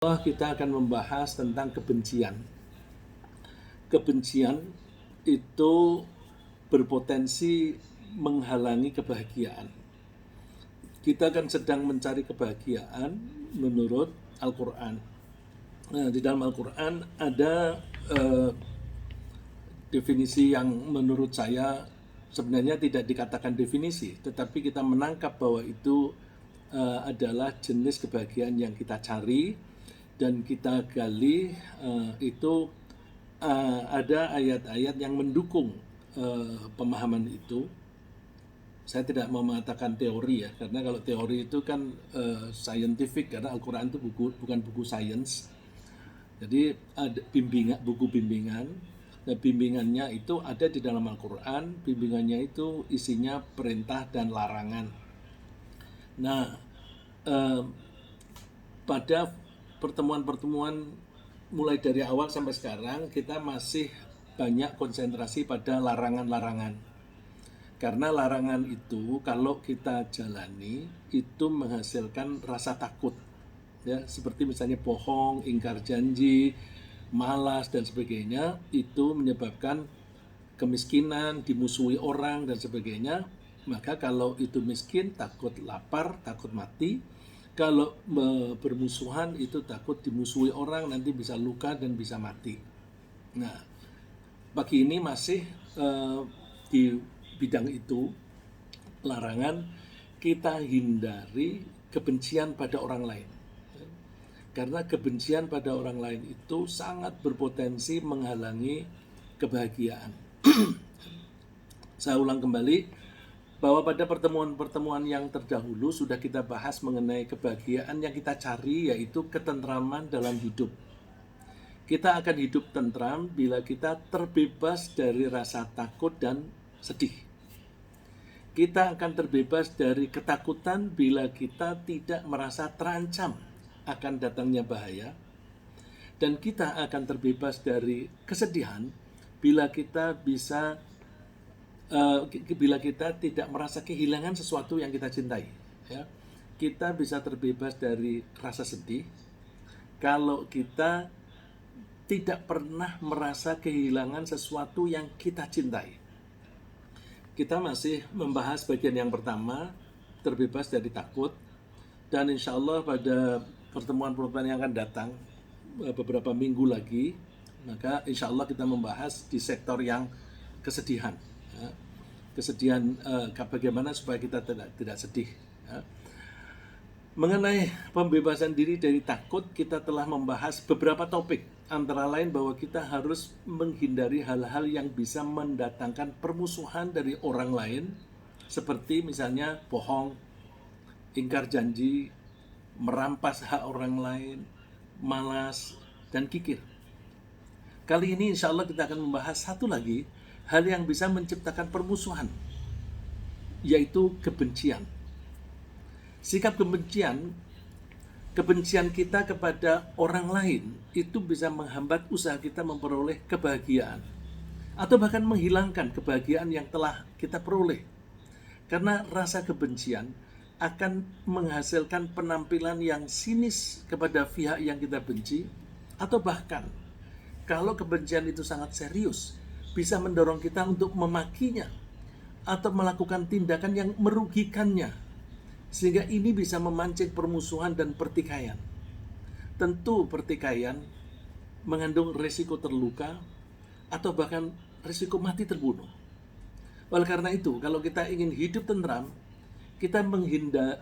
Kita akan membahas tentang kebencian. Kebencian itu berpotensi menghalangi kebahagiaan. Kita kan sedang mencari kebahagiaan menurut Al-Quran. Nah, di dalam Al-Quran ada definisi yang menurut saya sebenarnya tidak dikatakan definisi, tetapi kita menangkap bahwa itu adalah jenis kebahagiaan yang kita cari dan kita gali. Itu ada ayat-ayat yang mendukung pemahaman itu. Saya tidak mau mengatakan teori ya, karena kalau teori itu kan scientific, karena Al-Quran itu bukan buku sains. Jadi ada buku bimbingan. Nah, bimbingannya itu ada di dalam Al-Quran. Bimbingannya itu isinya perintah dan larangan. Nah, pada pertemuan-pertemuan mulai dari awal sampai sekarang kita masih banyak konsentrasi pada larangan-larangan. Karena larangan itu kalau kita jalani itu menghasilkan rasa takut. Ya, seperti misalnya bohong, ingkar janji, malas dan sebagainya, itu menyebabkan kemiskinan, dimusuhi orang dan sebagainya. Maka kalau itu miskin, takut lapar, takut mati. Kalau bermusuhan itu takut dimusuhi orang, nanti bisa luka dan bisa mati. Nah, pagi ini masih di bidang itu, larangan kita hindari kebencian pada orang lain. Karena kebencian pada orang lain itu sangat berpotensi menghalangi kebahagiaan. Saya ulang kembali bahwa pada pertemuan-pertemuan yang terdahulu sudah kita bahas mengenai kebahagiaan yang kita cari, yaitu ketentraman dalam hidup. Kita akan hidup tentram bila kita terbebas dari rasa takut dan sedih. Kita akan terbebas dari ketakutan bila kita tidak merasa terancam akan datangnya bahaya, dan kita akan terbebas dari kesedihan bila kita tidak merasa kehilangan sesuatu yang kita cintai. Ya, kita bisa terbebas dari rasa sedih kalau kita tidak pernah merasa kehilangan sesuatu yang kita cintai. Kita masih membahas bagian yang pertama, terbebas dari takut, dan insya Allah pada pertemuan-pertemuan yang akan datang beberapa minggu lagi, maka insya Allah kita membahas di sektor yang kesedihan. Ya. Kesedihan, bagaimana supaya kita tidak sedih. Ya. Mengenai pembebasan diri dari takut, kita telah membahas beberapa topik, antara lain bahwa kita harus menghindari hal-hal yang bisa mendatangkan permusuhan dari orang lain, seperti misalnya bohong, ingkar janji, merampas hak orang lain, malas, dan kikir. Kali ini insya Allah kita akan membahas satu lagi hal yang bisa menciptakan permusuhan, yaitu kebencian. Sikap kebencian kita kepada orang lain itu bisa menghambat usaha kita memperoleh kebahagiaan, atau bahkan menghilangkan kebahagiaan yang telah kita peroleh. Karena rasa kebencian akan menghasilkan penampilan yang sinis kepada pihak yang kita benci, atau bahkan kalau kebencian itu sangat serius, bisa mendorong kita untuk memakinya atau melakukan tindakan yang merugikannya, sehingga ini bisa memancing permusuhan dan pertikaian. Tentu pertikaian mengandung risiko terluka atau bahkan risiko mati terbunuh. Oleh karena itu, kalau kita ingin hidup tentram, kita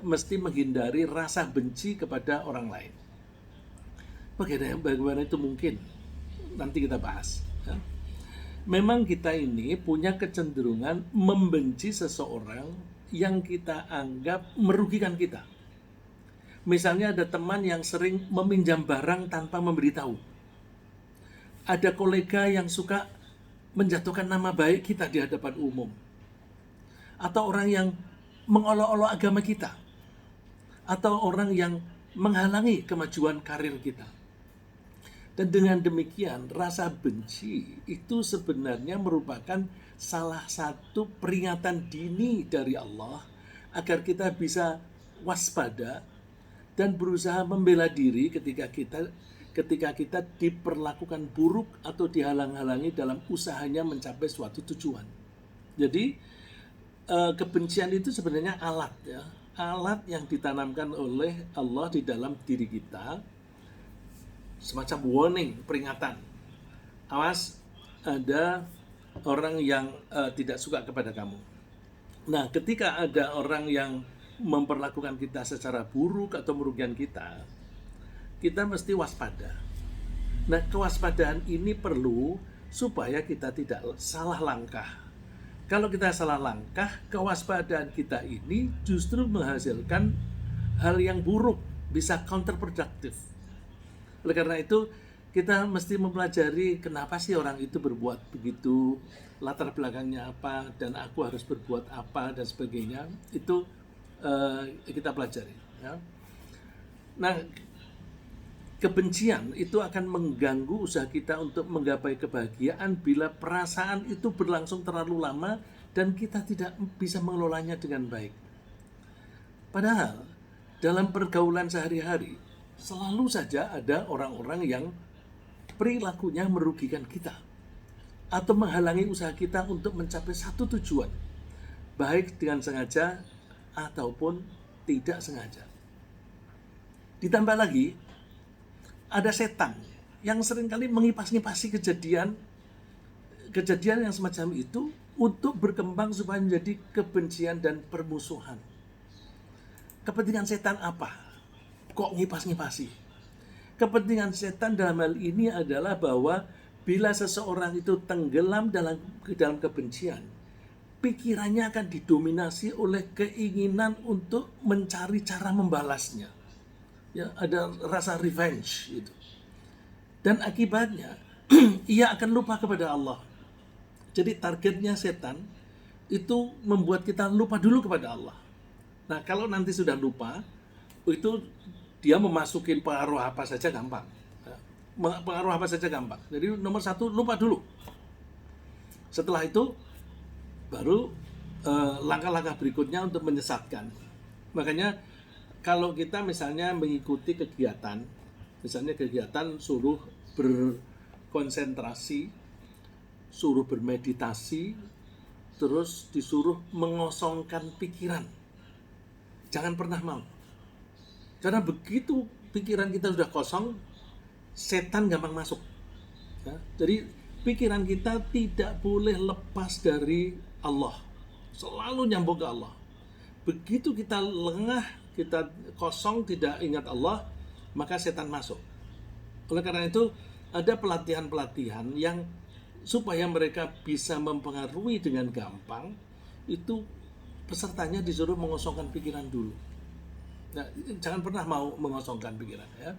mesti menghindari rasa benci kepada orang lain. Bagaimana itu mungkin? Nanti kita bahas. Ya. Memang kita ini punya kecenderungan membenci seseorang yang kita anggap merugikan kita. Misalnya ada teman yang sering meminjam barang tanpa memberitahu. Ada kolega yang suka menjatuhkan nama baik kita di hadapan umum. Atau orang yang mengolok-olok agama kita, atau orang yang menghalangi kemajuan karir kita. Dan dengan demikian, rasa benci itu sebenarnya merupakan salah satu peringatan dini dari Allah agar kita bisa waspada dan berusaha membela diri ketika kita diperlakukan buruk atau dihalang-halangi dalam usahanya mencapai suatu tujuan. Jadi kebencian itu sebenarnya alat ya, alat yang ditanamkan oleh Allah di dalam diri kita, semacam warning, peringatan. Awas, ada orang yang tidak suka kepada kamu. Nah, ketika ada orang yang memperlakukan kita secara buruk atau merugikan kita, kita mesti waspada. Nah, kewaspadaan ini perlu supaya kita tidak salah langkah. Kalau kita salah langkah, kewaspadaan kita ini justru menghasilkan hal yang buruk, bisa counterproductive. Oleh karena itu, kita mesti mempelajari kenapa sih orang itu berbuat begitu, latar belakangnya apa, dan aku harus berbuat apa, dan sebagainya. Itu kita pelajari. Ya. Nah, kebencian itu akan mengganggu usaha kita untuk menggapai kebahagiaan bila perasaan itu berlangsung terlalu lama dan kita tidak bisa mengelolanya dengan baik. Padahal, dalam pergaulan sehari-hari, selalu saja ada orang-orang yang perilakunya merugikan kita atau menghalangi usaha kita untuk mencapai satu tujuan, baik dengan sengaja ataupun tidak sengaja. Ditambah lagi, ada setan yang seringkali mengipas-ngipasi kejadian yang semacam itu untuk berkembang supaya menjadi kebencian dan permusuhan. Kepentingan setan apa? Kok ngipas-ngipasi? Kepentingan setan dalam hal ini adalah bahwa bila seseorang itu tenggelam dalam kebencian, pikirannya akan didominasi oleh keinginan untuk mencari cara membalasnya. Ya, ada rasa revenge itu. Dan akibatnya ia akan lupa kepada Allah. Jadi targetnya setan itu membuat kita lupa dulu kepada Allah. Nah, kalau nanti sudah lupa, itu dia memasukin pengaruh apa saja gampang. Pengaruh apa saja gampang. Jadi nomor satu, lupa dulu. Setelah itu baru langkah-langkah berikutnya untuk menyesatkan. Makanya kalau kita misalnya mengikuti kegiatan, misalnya kegiatan suruh berkonsentrasi, suruh bermeditasi, terus disuruh mengosongkan pikiran. Jangan pernah mau. Karena begitu pikiran kita sudah kosong, setan gampang masuk. Ya, jadi pikiran kita tidak boleh lepas dari Allah. Selalu nyambung ke Allah. Begitu kita lengah, kita kosong, tidak ingat Allah, maka setan masuk. Oleh karena itu, ada pelatihan-pelatihan yang supaya mereka bisa mempengaruhi dengan gampang, itu pesertanya disuruh mengosongkan pikiran dulu. Nah, jangan pernah mau mengosongkan pikiran. Ya.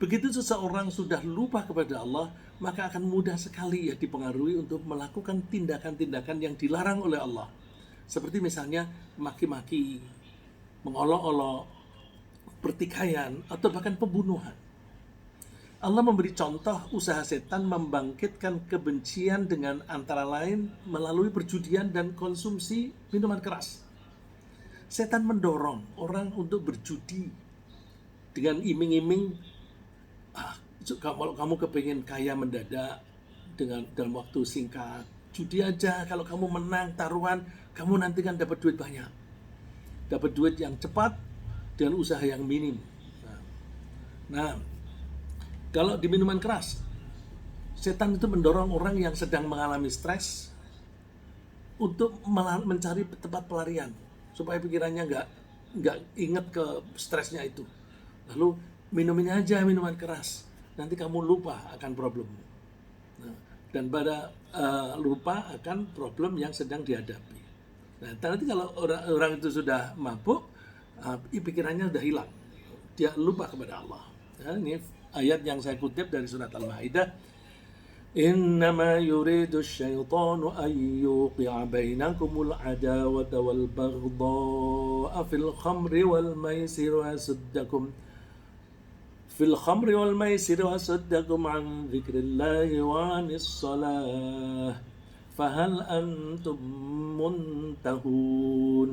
Begitu seseorang sudah lupa kepada Allah, maka akan mudah sekali ya dipengaruhi untuk melakukan tindakan-tindakan yang dilarang oleh Allah. Seperti misalnya maki-maki, mengolok-olok, pertikaian, atau bahkan pembunuhan. Allah memberi contoh usaha setan membangkitkan kebencian dengan antara lain melalui perjudian dan konsumsi minuman keras. Setan mendorong orang untuk berjudi dengan iming-iming, kalau kamu kepingin kaya mendadak dalam waktu singkat, judi aja, kalau kamu menang taruhan, kamu nanti kan dapat duit banyak. Dapat duit yang cepat dengan usaha yang minim. Nah, kalau di minuman keras, setan itu mendorong orang yang sedang mengalami stres untuk mencari tempat pelarian supaya pikirannya nggak ingat ke stresnya itu. Lalu minumin aja minuman keras, nanti kamu lupa akan problem. Nah, dan pada lupa akan problem yang sedang dihadapi. Nah, nanti kalau orang itu sudah mabuk, pikirannya sudah hilang, dia lupa kepada Allah. Nah, ini ayat yang saya kutip dari surat Al-Maidah. Innama yuridu syaitanu an yuqi'a bainakumul adawata wal baghdha'a fil khamri wal maisir wa saddakum an dzikrillahi wa anis salah fahal antum muntahun.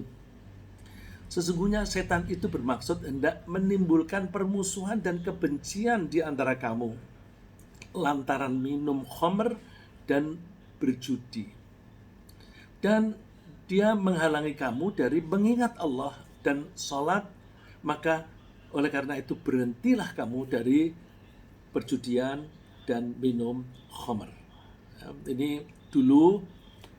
Sesungguhnya setan itu bermaksud hendak menimbulkan permusuhan dan kebencian di antara kamu lantaran minum khamr dan berjudi. Dan dia menghalangi kamu dari mengingat Allah dan sholat, maka oleh karena itu berhentilah kamu dari perjudian dan minum khamr. Ini dulu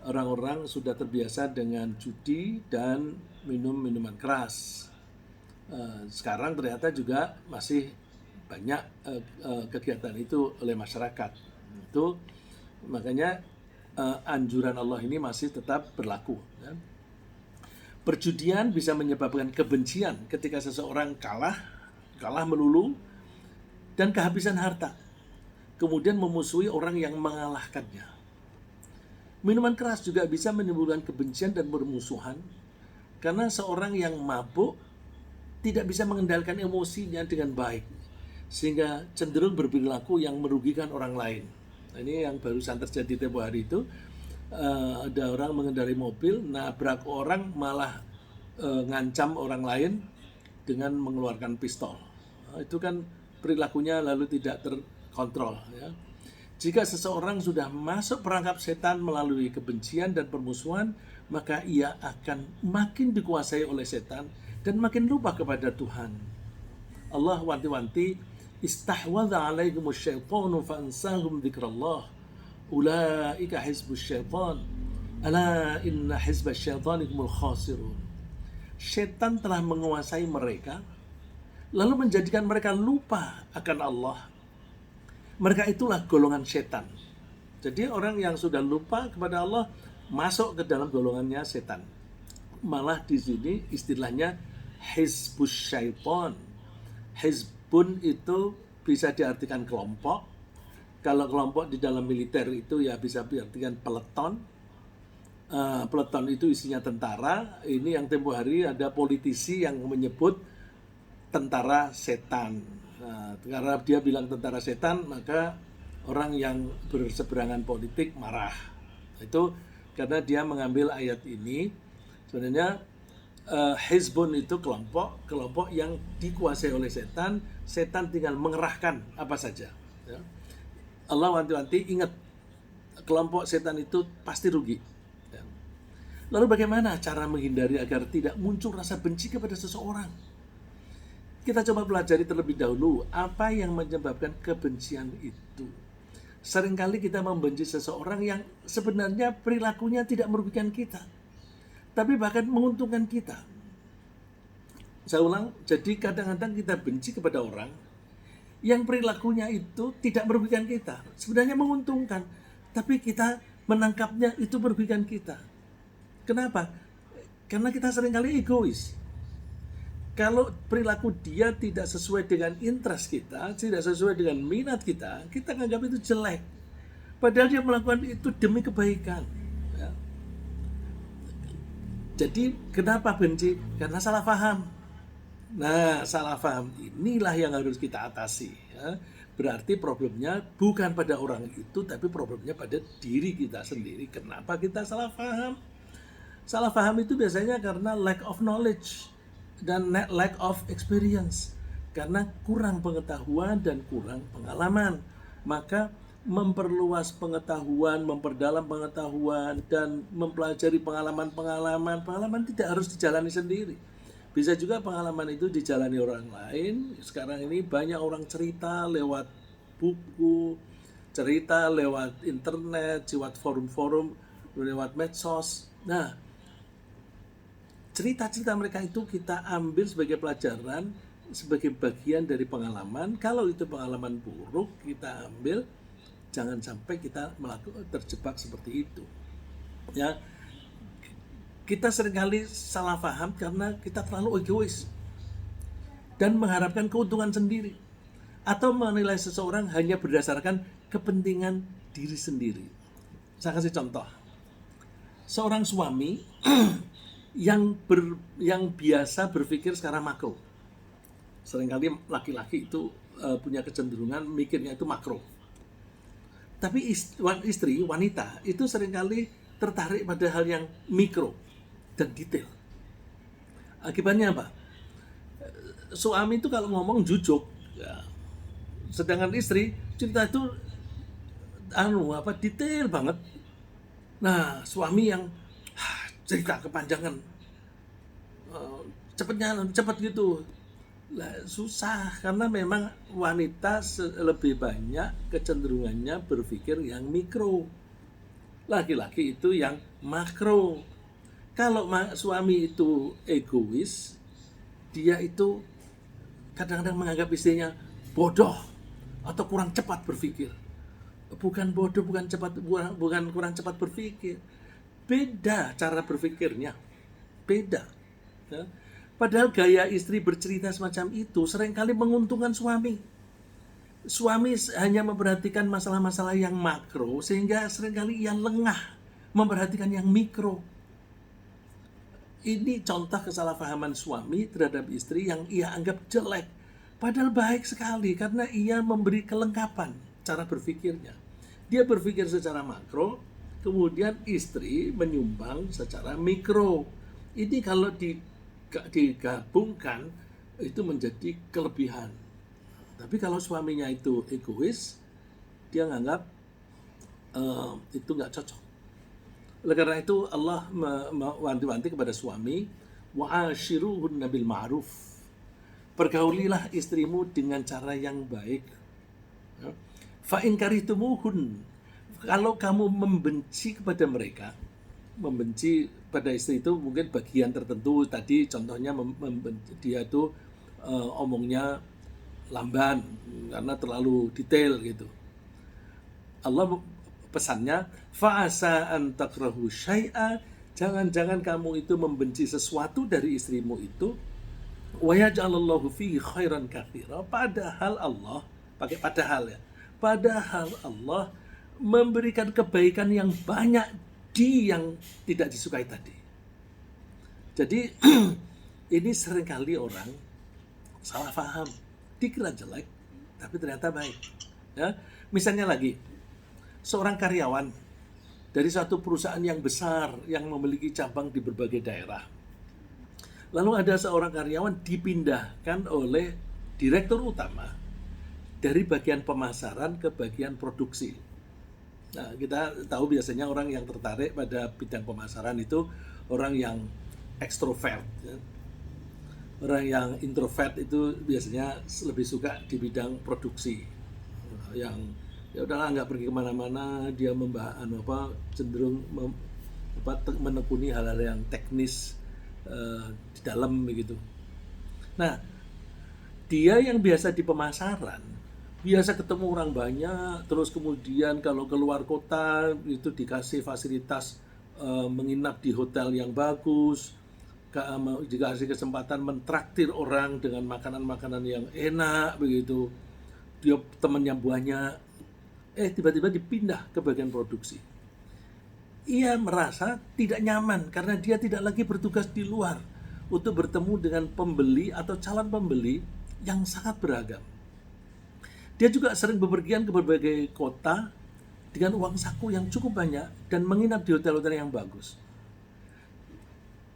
orang-orang sudah terbiasa dengan judi dan minum minuman keras. Sekarang ternyata juga masih banyak kegiatan itu oleh masyarakat. Itu makanya anjuran Allah ini masih tetap berlaku. Perjudian bisa menyebabkan kebencian ketika seseorang kalah melulu dan kehabisan harta, kemudian memusuhi orang yang mengalahkannya. Minuman keras juga bisa menimbulkan kebencian dan permusuhan karena seorang yang mabuk tidak bisa mengendalikan emosinya dengan baik, sehingga cenderung berperilaku yang merugikan orang lain. Nah, ini yang barusan terjadi tempo hari itu, ada orang mengendarai mobil, nabrak orang, malah ngancam orang lain dengan mengeluarkan pistol. Nah, itu kan perilakunya lalu tidak terkontrol. Ya. Jika seseorang sudah masuk perangkap setan melalui kebencian dan permusuhan, maka ia akan makin dikuasai oleh setan dan makin lupa kepada Tuhan. Allah wanti-wanti, istahwadha alaikumus syaitanu fa'ansahum dzikrallah ulaika hizbus syaitan ala inna hizbas syaitani humul khasirun. Setan telah menguasai mereka lalu menjadikan mereka lupa akan Allah. Mereka itulah golongan setan. Jadi orang yang sudah lupa kepada Allah masuk ke dalam golongannya setan. Malah di sini istilahnya hizbus syaitan. Hizbun itu bisa diartikan kelompok. Kalau kelompok di dalam militer itu ya bisa diartikan peleton. Peleton itu isinya tentara. Ini yang tempo hari ada politisi yang menyebut tentara setan. Nah, karena dia bilang tentara setan, maka orang yang berseberangan politik marah. Itu karena dia mengambil ayat ini. Sebenarnya Hizbun itu kelompok yang dikuasai oleh setan. Setan tinggal mengerahkan apa saja. Ya. Allah wanti-wanti, ingat, kelompok setan itu pasti rugi. Ya. Lalu bagaimana cara menghindari agar tidak muncul rasa benci kepada seseorang? Kita coba pelajari terlebih dahulu apa yang menyebabkan kebencian itu. Seringkali kita membenci seseorang yang sebenarnya perilakunya tidak merugikan kita, tapi bahkan menguntungkan kita. Saya ulang, jadi kadang-kadang kita benci kepada orang yang perilakunya itu tidak merugikan kita, sebenarnya menguntungkan, tapi kita menangkapnya itu merugikan kita. Kenapa? Karena kita seringkali egois. Kalau perilaku dia tidak sesuai dengan interest kita, tidak sesuai dengan minat kita, kita anggap itu jelek. Padahal dia melakukan itu demi kebaikan. Ya. Jadi kenapa benci? Karena salah paham. Nah, salah paham inilah yang harus kita atasi. Ya. Berarti problemnya bukan pada orang itu, tapi problemnya pada diri kita sendiri. Kenapa kita salah paham? Salah paham itu biasanya karena lack of knowledge dan lack of experience, karena kurang pengetahuan dan kurang pengalaman. Maka memperluas pengetahuan, memperdalam pengetahuan, dan mempelajari pengalaman tidak harus dijalani sendiri. Bisa juga pengalaman itu dijalani orang lain. Sekarang ini banyak orang cerita lewat buku, cerita lewat internet, lewat forum-forum, lewat medsos. Nah, cerita-cerita mereka itu kita ambil sebagai pelajaran, sebagai bagian dari pengalaman. Kalau itu pengalaman buruk, kita ambil, jangan sampai kita terjebak seperti itu. Ya, kita seringkali salah paham karena kita terlalu egois dan mengharapkan keuntungan sendiri, atau menilai seseorang hanya berdasarkan kepentingan diri sendiri. Saya kasih contoh. Seorang suami yang biasa berpikir secara makro. Seringkali laki-laki itu punya kecenderungan mikirnya itu makro. Tapi istri, wanita, itu seringkali tertarik pada hal yang mikro dan detail. Akibatnya apa? Suami itu kalau ngomong jujuk, ya. Sedangkan istri cerita itu detail banget. Nah, suami yang cerita kepanjangan, cepet gitu. Lah, susah karena memang wanita lebih banyak kecenderungannya berpikir yang mikro. Laki-laki itu yang makro. Kalau suami itu egois, dia itu kadang-kadang menganggap istrinya bodoh atau kurang cepat berpikir. Bukan bodoh, bukan kurang cepat berpikir. Beda cara berpikirnya, beda. Ya. Padahal gaya istri bercerita semacam itu seringkali menguntungkan suami. Suami hanya memperhatikan masalah-masalah yang makro sehingga seringkali ia lengah memperhatikan yang mikro. Ini contoh kesalahpahaman suami terhadap istri yang ia anggap jelek. Padahal baik sekali karena ia memberi kelengkapan cara berpikirnya. Dia berpikir secara makro, kemudian istri menyumbang secara mikro. Ini kalau digabungkan itu menjadi kelebihan. Tapi kalau suaminya itu egois, dia nganggap itu nggak cocok. Oleh karena itu Allah mewanti-wanti kepada suami, wa'ashiruhunna bil ma'ruf. Pergaulilah istrimu dengan cara yang baik. Fa in karihtumuhun. Kalau kamu membenci kepada mereka, membenci pada istri itu mungkin bagian tertentu. Tadi contohnya dia itu omongnya lamban karena terlalu detail gitu. Allah pesannya, fa'asa an takrahu syai'a, jangan-jangan kamu itu membenci sesuatu dari istrimu itu, wa yaj'alallahu fihi khairan katsira, padahal Allah, pakai padahal Allah memberikan kebaikan yang banyak di yang tidak disukai tadi. Jadi ini seringkali orang salah paham, dikira jelek tapi ternyata baik. Ya, misalnya lagi, seorang karyawan dari satu perusahaan yang besar yang memiliki cabang di berbagai daerah. Lalu ada seorang karyawan dipindahkan oleh direktur utama dari bagian pemasaran ke bagian produksi. Nah, kita tahu biasanya orang yang tertarik pada bidang pemasaran itu orang yang ekstrovert. Ya. Orang yang introvert itu biasanya lebih suka di bidang produksi. Yang ya udahlah nggak pergi kemana-mana, dia cenderung menekuni hal-hal yang teknis di dalam begitu. Nah, dia yang biasa di pemasaran, biasa ketemu orang banyak, terus kemudian kalau keluar kota itu dikasih fasilitas menginap di hotel yang bagus, dikasih kesempatan mentraktir orang dengan makanan-makanan yang enak begitu. Dia temannya banyak, tiba-tiba dipindah ke bagian produksi. Ia merasa tidak nyaman karena dia tidak lagi bertugas di luar untuk bertemu dengan pembeli atau calon pembeli yang sangat beragam. Dia juga sering bepergian ke berbagai kota dengan uang saku yang cukup banyak dan menginap di hotel-hotel yang bagus.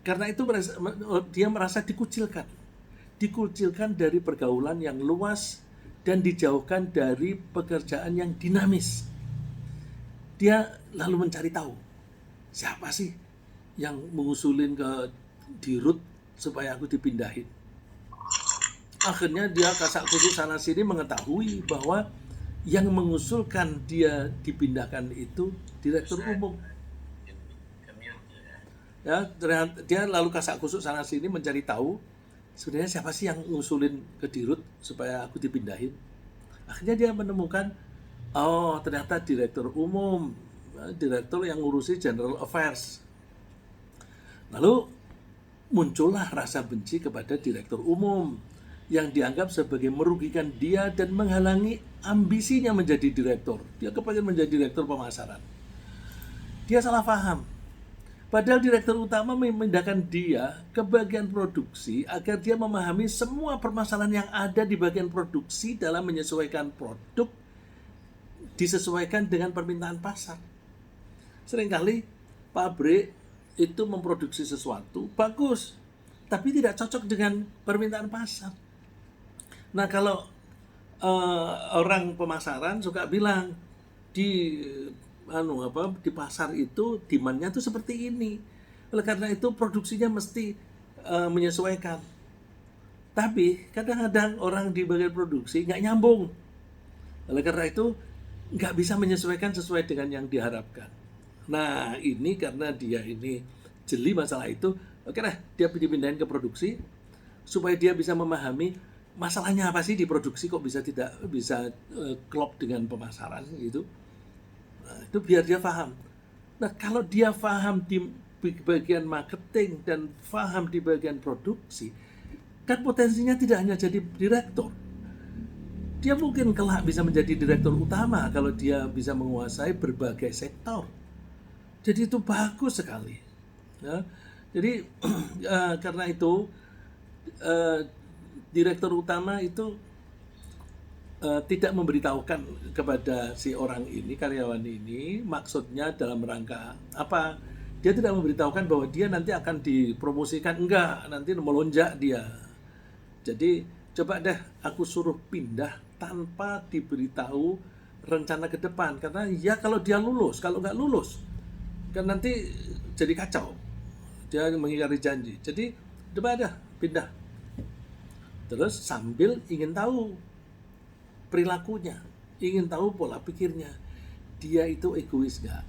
Karena itu dia merasa dikucilkan dari pergaulan yang luas dan dijauhkan dari pekerjaan yang dinamis. Dia lalu mencari tahu, siapa sih yang mengusulin ke dirut supaya aku dipindahin. Akhirnya dia kasak kusuk sana sini mengetahui bahwa yang mengusulkan dia dipindahkan itu direktur umum. Ya, dia lalu kasak kusuk sana sini mencari tahu sebenarnya siapa sih yang ngusulin ke dirut supaya aku dipindahin. Akhirnya dia menemukan, ternyata direktur umum, direktur yang ngurusi general affairs. Lalu muncullah rasa benci kepada direktur umum yang dianggap sebagai merugikan dia dan menghalangi ambisinya menjadi direktur. Dia kepingin menjadi direktur pemasaran. Dia salah paham. Padahal direktur utama memindahkan dia ke bagian produksi agar dia memahami semua permasalahan yang ada di bagian produksi dalam menyesuaikan produk disesuaikan dengan permintaan pasar. Seringkali pabrik itu memproduksi sesuatu bagus, tapi tidak cocok dengan permintaan pasar. Nah, kalau orang pemasaran suka bilang di di pasar itu demand-nya tuh seperti ini. Oleh karena itu produksinya mesti menyesuaikan. Tapi kadang-kadang orang di bagian produksi nggak nyambung. Oleh karena itu nggak bisa menyesuaikan sesuai dengan yang diharapkan. Nah, ini karena dia ini jeli masalah itu, oke lah dia dipindahin ke produksi supaya dia bisa memahami masalahnya apa sih di produksi kok bisa tidak bisa klop dengan pemasaran gitu. Nah, itu biar dia paham. Nah, kalau dia paham di bagian marketing dan paham di bagian produksi, kan potensinya tidak hanya jadi direktur. Dia mungkin kelak bisa menjadi direktur utama kalau dia bisa menguasai berbagai sektor. Jadi itu bagus sekali. Ya. Jadi karena itu direktur utama itu tidak memberitahukan kepada si orang ini, karyawan ini, maksudnya dalam rangka apa. Dia tidak memberitahukan bahwa dia nanti akan dipromosikan, enggak, nanti melonjak dia. Jadi coba deh aku suruh pindah tanpa diberitahu rencana ke depan. Karena ya kalau dia lulus, kalau nggak lulus, kan nanti jadi kacau. Dia mengingkari janji. Jadi coba deh pindah. Terus sambil ingin tahu perilakunya, ingin tahu pola pikirnya. Dia itu egois nggak?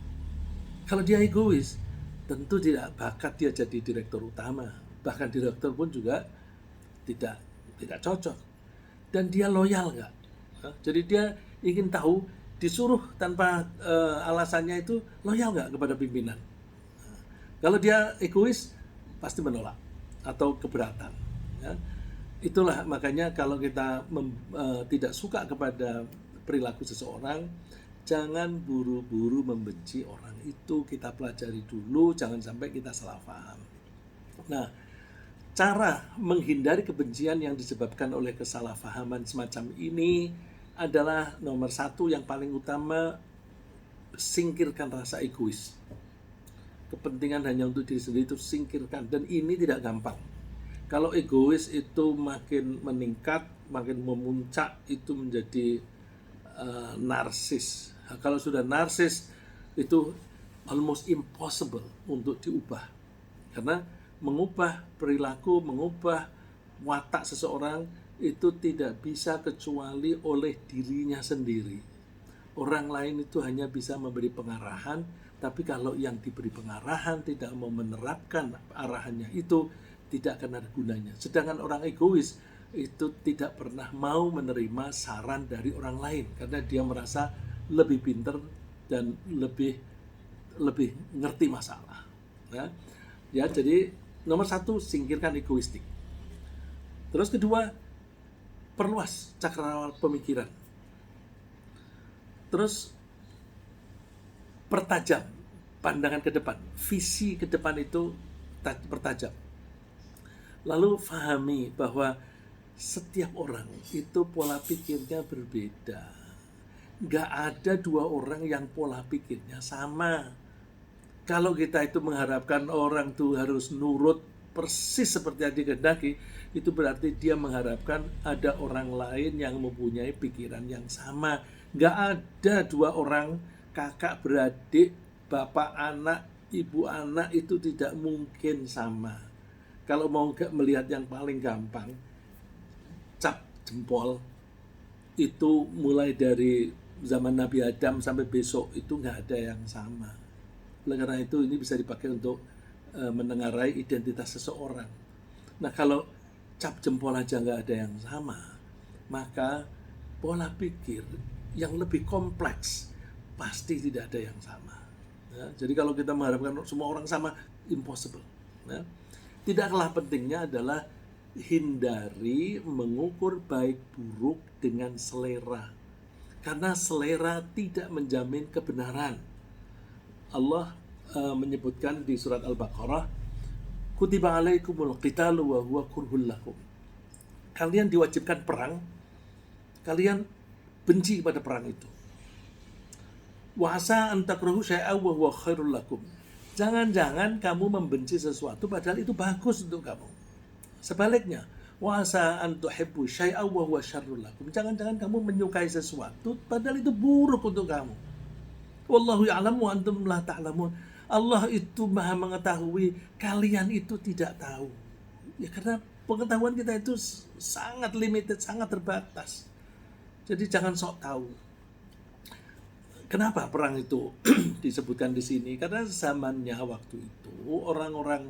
Kalau dia egois, tentu tidak bakat dia jadi direktur utama. Bahkan direktur pun juga tidak cocok. Dan dia loyal nggak? Jadi dia ingin tahu, disuruh tanpa alasannya itu loyal nggak kepada pimpinan. Kalau dia egois, pasti menolak atau keberatan. Ya. Itulah makanya kalau kita tidak suka kepada perilaku seseorang, jangan buru-buru membenci orang itu. Kita pelajari dulu, jangan sampai kita salah paham. Nah, cara menghindari kebencian yang disebabkan oleh kesalahpahaman semacam ini adalah nomor satu yang paling utama, singkirkan rasa egois. Kepentingan hanya untuk diri sendiri itu singkirkan, dan ini tidak gampang. Kalau egois itu makin meningkat, makin memuncak, itu menjadi narsis. Nah, kalau sudah narsis itu almost impossible untuk diubah, karena mengubah perilaku, mengubah watak seseorang itu tidak bisa kecuali oleh dirinya sendiri. Orang lain itu hanya bisa memberi pengarahan, tapi kalau yang diberi pengarahan tidak mau menerapkan arahannya itu, tidak akan ada gunanya. Sedangkan orang egois itu tidak pernah mau menerima saran dari orang lain karena dia merasa lebih pintar dan lebih ngerti masalah. Ya, jadi nomor satu, singkirkan egoistik. Terus kedua, perluas cakrawala pemikiran. Terus pertajam pandangan ke depan, visi ke depan itu pertajam. Lalu fahami bahwa setiap orang itu pola pikirnya berbeda. Nggak ada dua orang yang pola pikirnya sama. Kalau kita itu mengharapkan orang tuh harus nurut persis seperti yang dikehendaki, itu berarti dia mengharapkan ada orang lain yang mempunyai pikiran yang sama. Nggak ada dua orang, kakak beradik, bapak anak, ibu anak, itu tidak mungkin sama. Kalau mau melihat yang paling gampang, cap jempol itu mulai dari zaman Nabi Adam sampai besok itu nggak ada yang sama. Oleh karena itu ini bisa dipakai untuk menengarai identitas seseorang. Nah, kalau cap jempol aja nggak ada yang sama, maka pola pikir yang lebih kompleks pasti tidak ada yang sama. Ya, jadi kalau kita mengharapkan semua orang sama, impossible. Ya. Tidak kalah pentingnya adalah hindari mengukur baik buruk dengan selera. Karena selera tidak menjamin kebenaran. Allah menyebutkan di surat Al-Baqarah, kutiba alaikumul qitalu wa huwa kurhul lakum. Kalian diwajibkan perang, kalian benci pada perang itu. Wa asa an takrahu syai'an wa huwa khairul lakum. Jangan-jangan kamu membenci sesuatu padahal itu bagus untuk kamu. Sebaliknya, wa asa an tuhibbu syai'an wa huwa syarrul lakum. Jangan-jangan kamu menyukai sesuatu padahal itu buruk untuk kamu. Wallahu ya'lamu wa antum la ta'lamun. Allah itu Maha mengetahui, kalian itu tidak tahu. Ya karena pengetahuan kita itu sangat limited, sangat terbatas. Jadi jangan sok tahu. Kenapa perang itu disebutkan di sini? Karena zamannya waktu itu orang-orang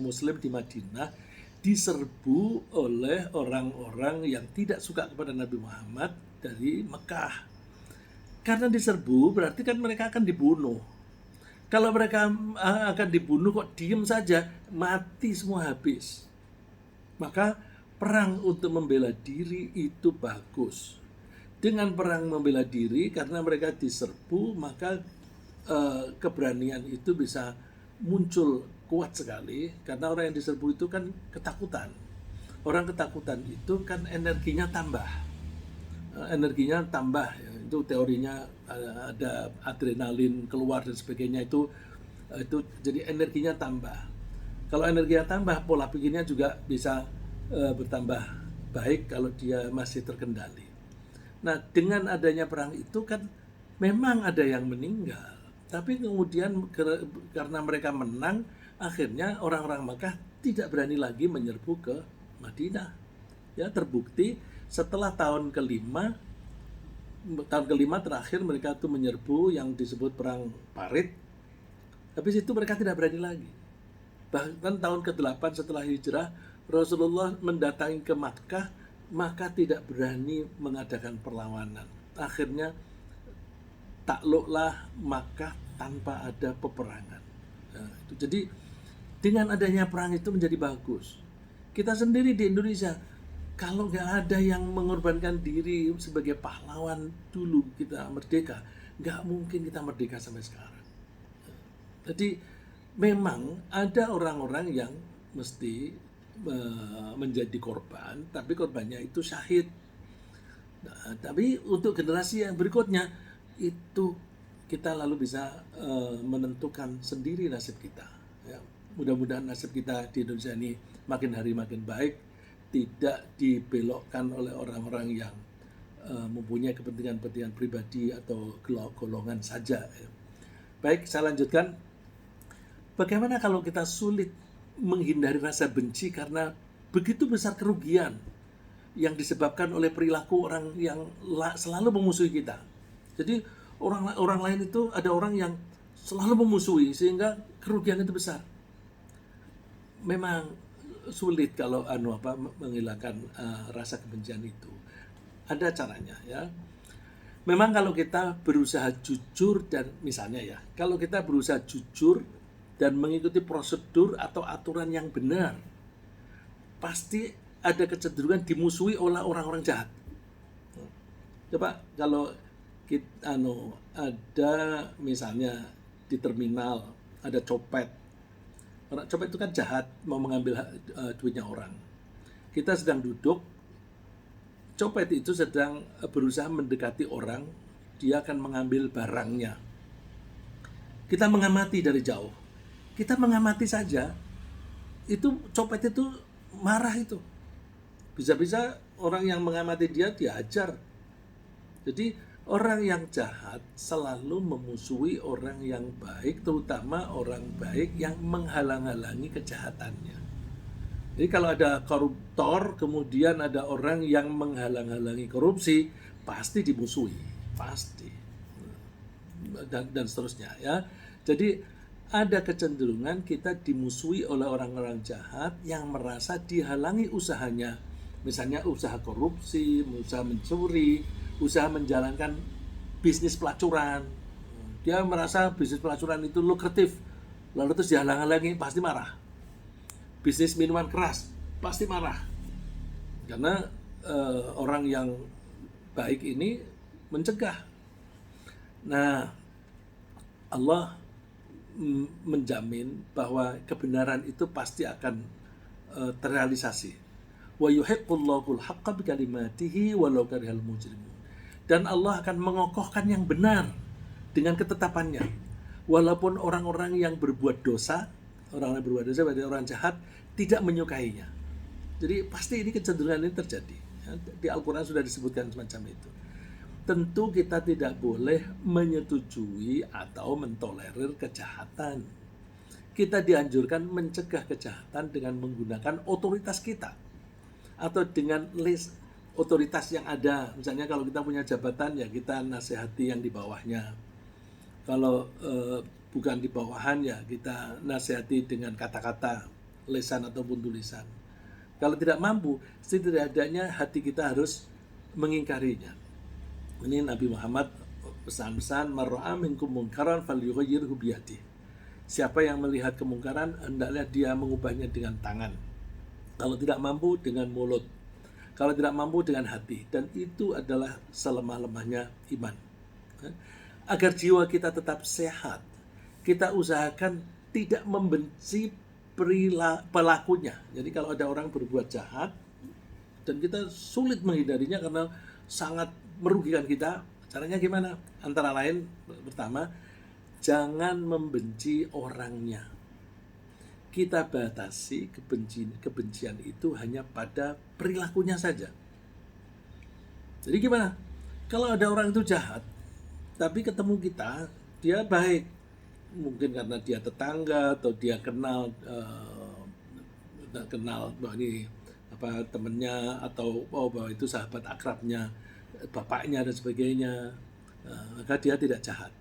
Muslim di Madinah diserbu oleh orang-orang yang tidak suka kepada Nabi Muhammad dari Mekah. Karena diserbu berarti kan mereka akan dibunuh. Kalau mereka akan dibunuh kok diem saja, mati semua habis. Maka perang untuk membela diri itu bagus. Dengan perang membela diri, karena mereka diserbu, maka keberanian itu bisa muncul kuat sekali. Karena orang yang diserbu itu kan ketakutan. Orang ketakutan itu kan energinya tambah. Energinya tambah, ya. Itu teorinya ada adrenalin keluar dan sebagainya, itu jadi energinya tambah. Kalau energinya tambah, pola pikirnya juga bisa bertambah baik kalau dia masih terkendali. Nah, dengan adanya perang itu kan memang ada yang meninggal. Tapi kemudian karena mereka menang, akhirnya orang-orang Makkah tidak berani lagi menyerbu ke Madinah. Ya, terbukti setelah tahun kelima terakhir mereka itu menyerbu yang disebut perang Parit. Habis itu mereka tidak berani lagi. Bahkan tahun ke-8 setelah hijrah, Rasulullah mendatangi ke Makkah, maka tidak berani mengadakan perlawanan. Akhirnya takluklah Makkah tanpa ada peperangan. Nah, itu. Jadi dengan adanya perang itu menjadi bagus. Kita sendiri di Indonesia, kalau nggak ada yang mengorbankan diri sebagai pahlawan dulu kita merdeka, nggak mungkin kita merdeka sampai sekarang. Jadi memang ada orang-orang yang mesti menjadi korban, tapi korbannya itu syahid. Nah, tapi untuk generasi yang berikutnya itu kita lalu bisa menentukan sendiri nasib kita. Ya, mudah-mudahan nasib kita di Indonesia ini makin hari makin baik, tidak dibelokkan oleh orang-orang yang mempunyai kepentingan-kepentingan pribadi atau golongan saja. Ya. Baik, saya lanjutkan. Bagaimana kalau kita sulit menghindari rasa benci karena begitu besar kerugian yang disebabkan oleh perilaku orang yang selalu memusuhi kita. Jadi orang lain itu ada orang yang selalu memusuhi sehingga kerugian itu besar. Memang sulit kalau menghilangkan rasa kebencian itu. Ada caranya, ya. Memang kalau kita berusaha jujur dan misalnya ya, kalau kita berusaha jujur dan mengikuti prosedur atau aturan yang benar, pasti ada kecenderungan dimusuhi oleh orang-orang jahat. Coba kalau kita ada misalnya di terminal ada copet. Orang copet itu kan jahat, mau mengambil duitnya orang. Kita sedang duduk, copet itu sedang berusaha mendekati orang, dia akan mengambil barangnya. Kita mengamati dari jauh. Kita mengamati saja, itu copet itu marah itu. Bisa-bisa orang yang mengamati dia diajar. Jadi orang yang jahat selalu memusuhi orang yang baik, terutama orang baik yang menghalang-halangi kejahatannya. Jadi kalau ada koruptor, kemudian ada orang yang menghalang-halangi korupsi, pasti dimusuhi, pasti. Dan seterusnya, ya. Jadi ada kecenderungan kita dimusuhi oleh orang-orang jahat yang merasa dihalangi usahanya. Misalnya usaha korupsi, usaha mencuri, usaha menjalankan bisnis pelacuran. Dia merasa bisnis pelacuran itu lukratif, lalu terus dihalang-halangi, pasti marah. Bisnis minuman keras, pasti marah. Karena orang yang baik ini mencegah. Nah, Allah menjamin bahwa kebenaran itu pasti akan terrealisasi. Wa yuhiqqullahu al-haqqa bikalimatihi walau karihal mujrimun. Dan Allah akan mengokohkan yang benar dengan ketetapannya. Walaupun orang-orang yang berbuat dosa, orang-orang yang berbuat dosa, berarti orang jahat, tidak menyukainya. Jadi pasti ini kecenderungan ini terjadi. Ya, di Al-Quran sudah disebutkan semacam itu. Tentu kita tidak boleh menyetujui atau mentolerir kejahatan. Kita dianjurkan mencegah kejahatan dengan menggunakan otoritas kita atau dengan list otoritas yang ada. Misalnya kalau kita punya jabatan, ya kita nasihati yang di bawahnya. Kalau bukan di bawahan, ya kita nasihati dengan kata-kata, lisan ataupun tulisan. Kalau tidak mampu, setidaknya hati kita harus mengingkarinya. Ini Nabi Muhammad pesan-pesan, marra'a minkum munkaran falyughayyirhu biyadihi. Siapa yang melihat kemungkaran, hendaklah dia mengubahnya dengan tangan. Kalau tidak mampu, dengan mulut. Kalau tidak mampu, dengan hati. Dan itu adalah selemah-lemahnya iman. Agar jiwa kita tetap sehat, kita usahakan tidak membenci pelakunya. Jadi kalau ada orang berbuat jahat, dan kita sulit menghindarinya karena sangat merugikan kita, caranya gimana? Antara lain, pertama, jangan membenci orangnya. Kita batasi kebencian itu hanya pada perilakunya saja. Jadi gimana? Kalau ada orang itu jahat, tapi ketemu kita, dia baik. Mungkin karena dia tetangga atau dia kenal bahwa ini temennya, atau bahwa itu sahabat akrabnya, bapaknya dan sebagainya, maka dia tidak jahat.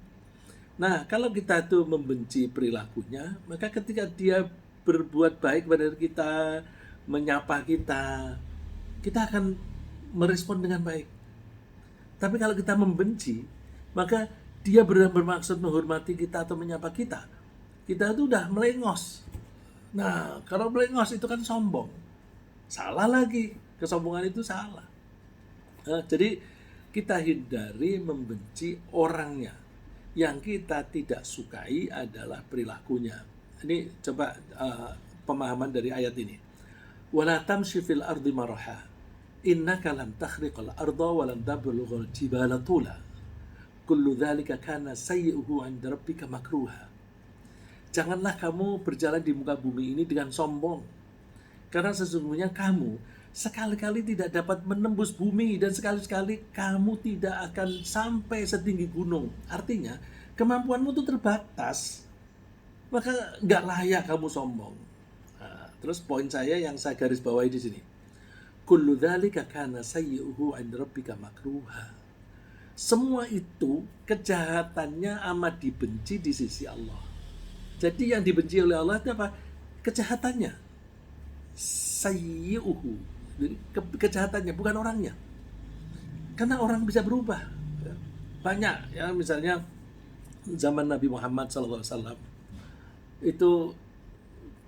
Nah, kalau kita itu membenci perilakunya, maka ketika dia berbuat baik pada kita, menyapa kita, kita akan merespon dengan baik. Tapi kalau kita membenci, maka dia bermaksud menghormati kita atau menyapa kita, kita itu udah melengos. Nah, kalau melengos itu kan sombong. Salah lagi, kesombongan itu salah. Jadi kita hindari membenci orangnya. Yang kita tidak sukai adalah perilakunya. Ini coba pemahaman dari ayat ini. Wala tamshi fil ardi maraha. Innaka lan takhriqal arda wa lan tablughal jibala tula. Kullu dzalika kana sayyi'uhu 'inda rabbika makruha. Janganlah kamu berjalan di muka bumi ini dengan sombong. Karena sesungguhnya kamu sekali-kali tidak dapat menembus bumi, dan sekali-kali kamu tidak akan sampai setinggi gunung. Artinya kemampuanmu itu terbatas, maka nggak layak kamu sombong. Nah, terus poin saya yang saya garis bawahi di sini, kullu dzalika kana sayyi'uhu 'inda rabbika makruha. Semua itu kejahatannya amat dibenci di sisi Allah. Jadi yang dibenci oleh Allah itu apa? Kejahatannya. Sayyi'uhu, jadi kejahatannya, bukan orangnya. Karena orang bisa berubah. Banyak ya, misalnya zaman Nabi Muhammad SAW itu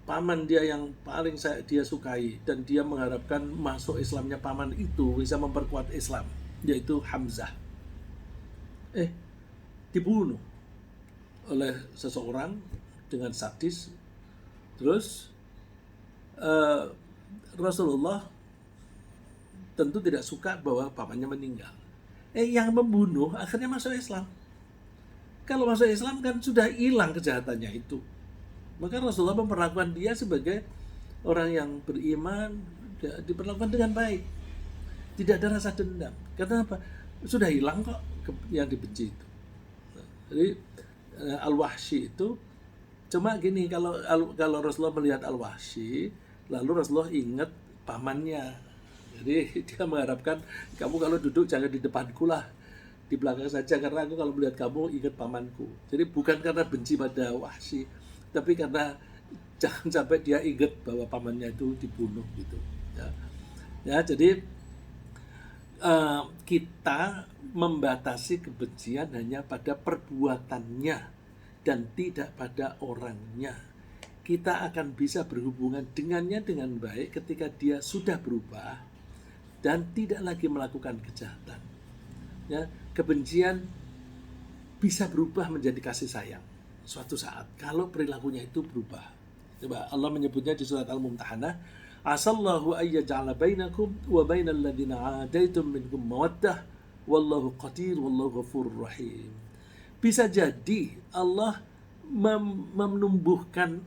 paman dia yang paling dia sukai, dan dia mengharapkan masuk Islamnya paman itu bisa memperkuat Islam, yaitu Hamzah. Dibunuh oleh seseorang dengan sadis. Terus Rasulullah tentu tidak suka bahwa pamannya meninggal. Yang membunuh akhirnya masuk Islam. Kalau masuk Islam kan sudah hilang kejahatannya itu. Maka Rasulullah memperlakukan dia sebagai orang yang beriman, diperlakukan dengan baik. Tidak ada rasa dendam. Karena apa? Sudah hilang kok yang dibenci itu. Jadi Al-Wahsy itu cuma gini, kalau Rasulullah melihat Al-Wahsy, lalu Rasulullah ingat pamannya. Jadi dia mengharapkan, kamu kalau duduk jangan di depanku lah, di belakang saja, karena aku kalau melihat kamu ingat pamanku. Jadi bukan karena benci pada Wahsy, tapi karena jangan sampai dia ingat bahwa pamannya itu dibunuh gitu. Jadi kita membatasi kebencian hanya pada perbuatannya dan tidak pada orangnya. Kita akan bisa berhubungan dengannya dengan baik ketika dia sudah berubah dan tidak lagi melakukan kejahatan. Ya, kebencian bisa berubah menjadi kasih sayang suatu saat kalau perilakunya itu berubah. Coba Allah menyebutnya di surat Al-Mumtahanah, asallahu ayyaj'ala bainakum wa bainal ladzina 'adaitum minkum mawaddah wallahu qadir wallahu ghafurur rahim. Bisa jadi Allah menumbuhkan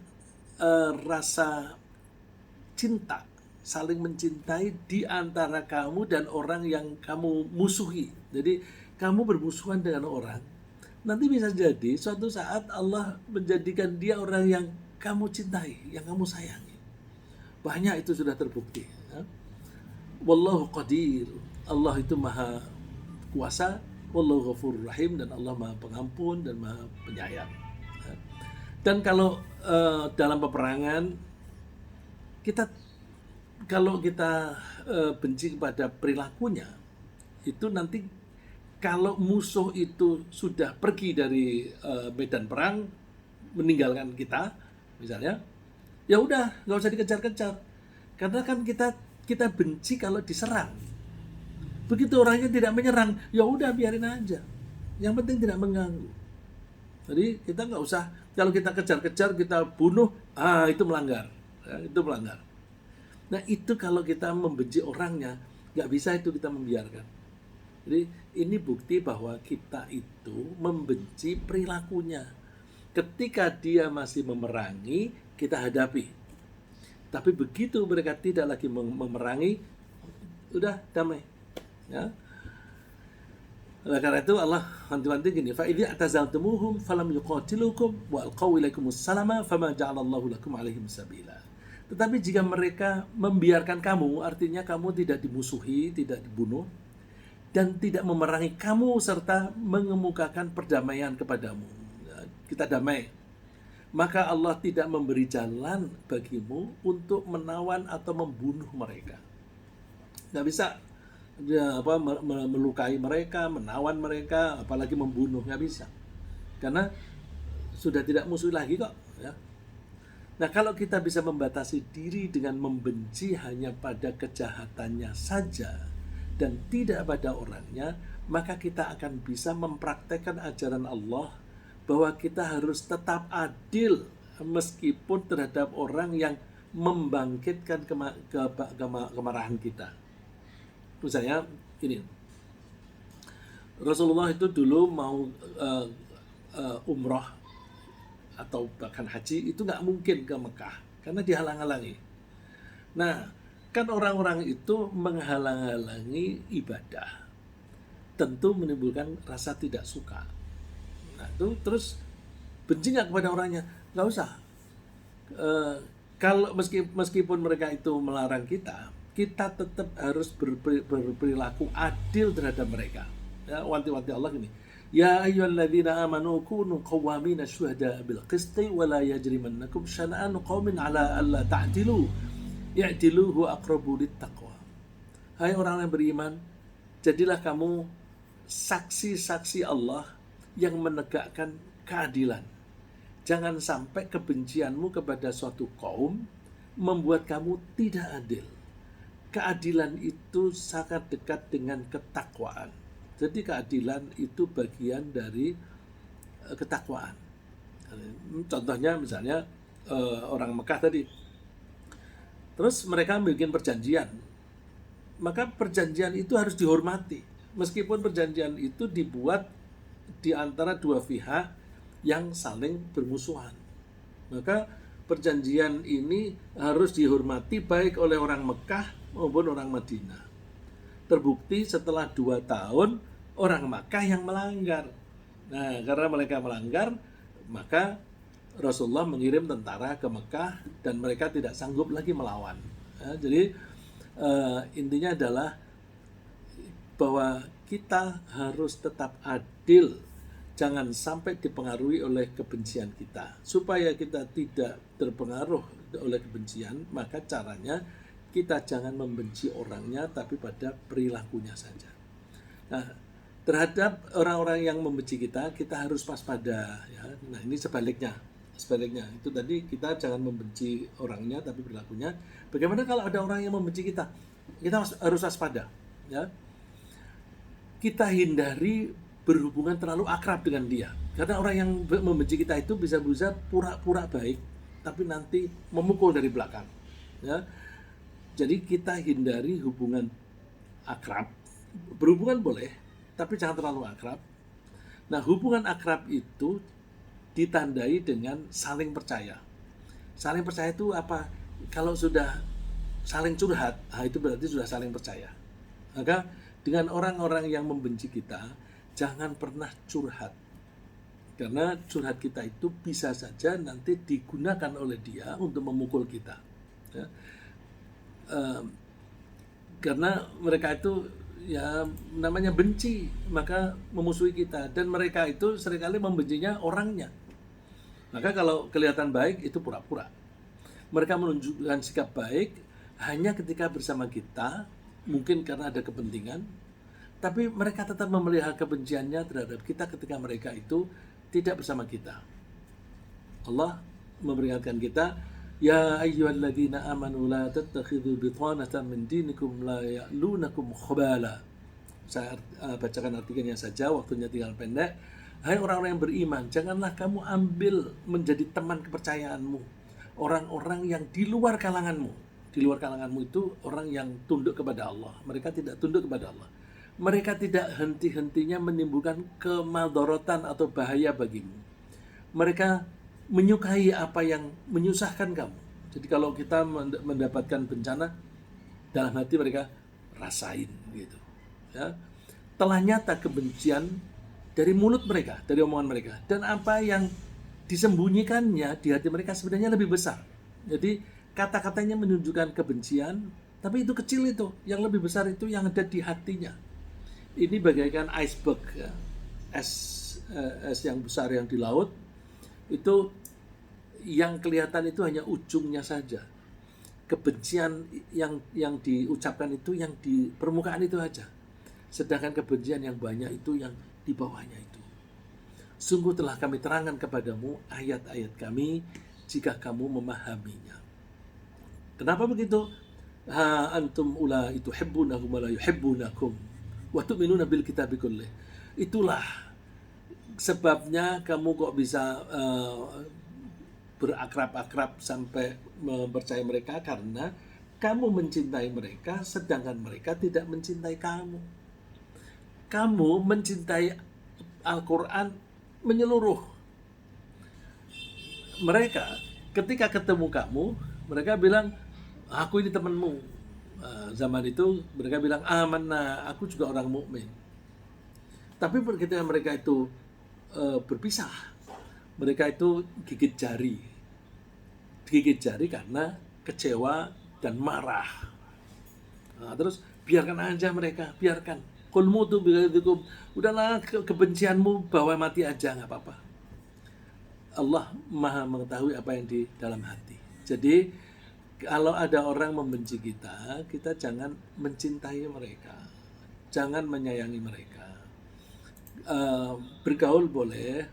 rasa cinta saling mencintai di antara kamu dan orang yang kamu musuhi. Jadi kamu bermusuhan dengan orang, nanti bisa jadi suatu saat Allah menjadikan dia orang yang kamu cintai, yang kamu sayangi. Banyak itu sudah terbukti. Ya. Wallahu qadir. Allah itu maha kuasa. Wallahu ghafurur rahim. Dan Allah maha pengampun dan maha penyayang. Ya. Dan kalau dalam peperangan, kalau kita benci kepada perilakunya, itu nanti kalau musuh itu sudah pergi dari medan perang, meninggalkan kita, misalnya, ya udah nggak usah dikejar-kejar, karena kan kita benci kalau diserang. Begitu orangnya tidak menyerang, ya udah biarin aja, yang penting tidak mengganggu. Jadi kita nggak usah, kalau kita kejar-kejar, kita bunuh, itu melanggar, ya, itu melanggar. Nah itu kalau kita membenci orangnya, nggak bisa itu kita membiarkan. Jadi ini bukti bahwa kita itu membenci perilakunya. Ketika dia masih memerangi, kita hadapi. Tapi begitu mereka tidak lagi memerangi, udah damai. Ya. Oleh karena itu Allah wanti-wanti gini, fa idza atazaltumuhum falam yuqatilukum wa alqaw ilaikumus salama fama ja'alallahu lakum 'alaihim sabila. Tetapi jika mereka membiarkan kamu, artinya kamu tidak dimusuhi, tidak dibunuh, dan tidak memerangi kamu serta mengemukakan perdamaian kepadamu, kita damai, maka Allah tidak memberi jalan bagimu untuk menawan atau membunuh mereka. Nggak bisa melukai mereka, menawan mereka, apalagi membunuh, nggak bisa, karena sudah tidak musuh lagi kok. Ya. Nah kalau kita bisa membatasi diri dengan membenci hanya pada kejahatannya saja dan tidak pada orangnya, maka kita akan bisa mempraktekkan ajaran Allah bahwa kita harus tetap adil meskipun terhadap orang yang membangkitkan kemarahan kita. Misalnya ini, Rasulullah itu dulu mau umroh atau bahkan haji, itu nggak mungkin ke Mekah karena dihalang-halangi. Nah, kan orang-orang itu menghalang-halangi ibadah, tentu menimbulkan rasa tidak suka. Nah, itu terus benci nggak kepada orangnya? Nggak usah. Kalau meskipun mereka itu melarang kita tetap harus berperilaku adil terhadap mereka. Ya, wanti-wanti Allah gini. Ya ayyuhalladzina amanu kunu qawwamina syuhada bil qisti wa la yajrimannakum syana'anu qaumin ala alla ta'dilu ya'dilu huwa aqrabu littaqwa. Hai orang yang beriman, jadilah kamu saksi-saksi Allah yang menegakkan keadilan. Jangan sampai kebencianmu kepada suatu kaum membuat kamu tidak adil. Keadilan itu sangat dekat dengan ketakwaan. Jadi keadilan itu bagian dari ketakwaan. Contohnya misalnya orang Mekah tadi. Terus mereka bikin perjanjian. Maka perjanjian itu harus dihormati. Meskipun perjanjian itu dibuat di antara dua pihak yang saling bermusuhan. Maka perjanjian ini harus dihormati baik oleh orang Mekah maupun orang Madinah. Terbukti setelah 2 tahun orang Makkah yang melanggar. Nah, karena mereka melanggar, maka Rasulullah mengirim tentara ke Mekah dan mereka tidak sanggup lagi melawan. Nah, jadi intinya adalah bahwa kita harus tetap adil, jangan sampai dipengaruhi oleh kebencian kita. Supaya kita tidak terpengaruh oleh kebencian, maka caranya kita jangan membenci orangnya, tapi pada perilakunya saja. Nah, terhadap orang-orang yang membenci kita harus waspada. Ya. Nah, ini sebaliknya. Itu tadi kita jangan membenci orangnya, tapi perilakunya. Bagaimana kalau ada orang yang membenci kita? Kita harus waspada. Ya. Kita hindari berhubungan terlalu akrab dengan dia. Karena orang yang membenci kita itu bisa-bisa pura-pura baik, tapi nanti memukul dari belakang. Ya. Jadi kita hindari hubungan akrab. Berhubungan boleh, tapi jangan terlalu akrab. Nah, hubungan akrab itu ditandai dengan saling percaya. Saling percaya itu apa? Kalau sudah saling curhat, itu berarti sudah saling percaya. Maka dengan orang-orang yang membenci kita, jangan pernah curhat. Karena curhat kita itu bisa saja nanti digunakan oleh dia untuk memukul kita. Ya. Karena mereka itu ya namanya benci, maka memusuhi kita. Dan mereka itu seringkali membencinya orangnya. Maka kalau kelihatan baik itu pura-pura. Mereka menunjukkan sikap baik hanya ketika bersama kita, mungkin karena ada kepentingan, tapi mereka tetap memelihara kebenciannya terhadap kita ketika mereka itu tidak bersama kita. Allah memperingatkan kita, ya ayyuhalladzina amanu la tattakhidhu bitanatan min dinikum la ya'lunakum khabala. Saya bacakan artikelnya saja, waktunya tinggal pendek. Hai orang-orang yang beriman, janganlah kamu ambil menjadi teman kepercayaanmu orang-orang yang di luar kalanganmu. Di luar kalanganmu itu orang yang tunduk kepada Allah. Mereka tidak tunduk kepada Allah. Mereka tidak henti-hentinya menimbulkan kemadharatan atau bahaya bagimu. Mereka menyukai apa yang menyusahkan kamu. Jadi kalau kita mendapatkan bencana, dalam hati mereka rasain gitu. Ya. Telah nyata kebencian dari mulut mereka, dari omongan mereka. Dan apa yang disembunyikannya di hati mereka sebenarnya lebih besar. Jadi kata-katanya menunjukkan kebencian, tapi itu kecil itu. Yang lebih besar itu yang ada di hatinya. Ini bagaikan iceberg, ya. Es yang besar yang di laut, itu yang kelihatan itu hanya ujungnya saja. Kebencian yang diucapkan itu yang di permukaan itu aja. Sedangkan kebencian yang banyak itu yang di bawahnya itu. Sungguh telah kami terangkan kepadamu ayat-ayat kami jika kamu memahaminya. Kenapa begitu? Ha antum ula itu hibbunahum wa la yuhibbunakum wa tu'minuna bil kitabi kullih. Itulah sebabnya kamu kok bisa berakrab-akrab sampai mempercayai mereka, karena kamu mencintai mereka sedangkan mereka tidak mencintai kamu. Kamu mencintai Al-Quran menyeluruh. Mereka ketika ketemu kamu, mereka bilang, aku ini temanmu. Zaman itu mereka bilang, amanah, aku juga orang mukmin. Tapi ketika mereka itu berpisah, mereka itu gigit jari karena kecewa dan marah. Terus biarkan aja mereka, biarkan. Qul mutu bighaizikum, udahlah kebencianmu bawa mati aja, nggak apa-apa. Allah Maha mengetahui apa yang di dalam hati. Jadi kalau ada orang membenci kita, kita jangan mencintai mereka, jangan menyayangi mereka. Bergaul boleh,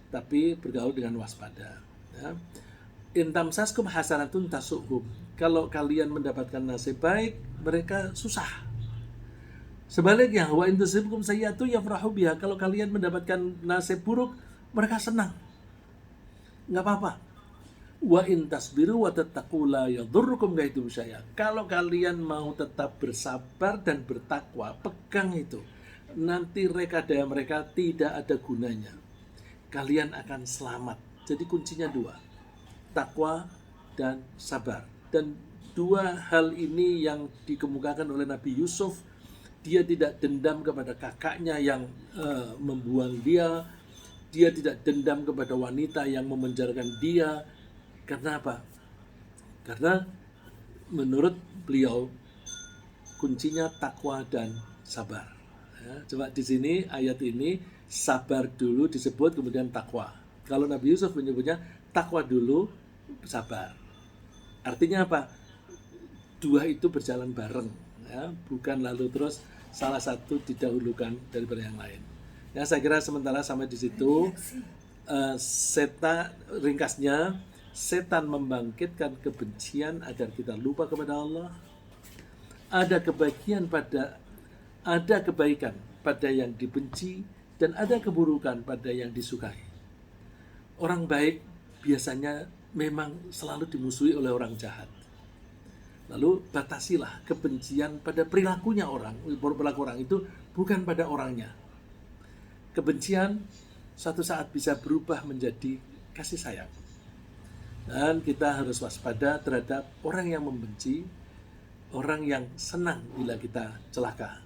tapi bergaul dengan waspada. Ya. In tamsaskum hasanatun tasuhum. Kalau kalian mendapatkan nasib baik, mereka susah. Sebaliknya, wa in tusibkum sayyi'atun yafrahu biha. Kalau kalian mendapatkan nasib buruk, mereka senang. Enggak apa-apa. Wa in tasbiru wa tattaqu la yadhurrukum kaiduhum syai'a. Kalau kalian mau tetap bersabar dan bertakwa, pegang itu. Nanti rekadaya mereka tidak ada gunanya. Kalian akan selamat. Jadi kuncinya dua, takwa dan sabar. Dan dua hal ini yang dikemukakan oleh Nabi Yusuf. Dia tidak dendam kepada kakaknya yang membuang dia. Dia tidak dendam kepada wanita yang memenjarakan dia. Karena apa? Karena menurut beliau kuncinya takwa dan sabar. Ya, coba di sini ayat ini sabar dulu disebut, kemudian takwa. Kalau Nabi Yusuf menyebutnya takwa dulu, sabar. Artinya apa? Dua itu berjalan bareng, ya, bukan lalu terus salah satu didahulukan daripada yang lain. Ya, saya kira sementara sampai di situ. Ringkasnya, setan membangkitkan kebencian agar kita lupa kepada Allah. Ada kebaikan pada yang dibenci dan ada keburukan pada yang disukai. Orang baik biasanya memang selalu dimusuhi oleh orang jahat. Lalu batasilah kebencian pada perilakunya orang. Perilaku orang itu bukan pada orangnya. Kebencian suatu saat bisa berubah menjadi kasih sayang. Dan kita harus waspada terhadap orang yang membenci. orang yang senang bila kita celaka.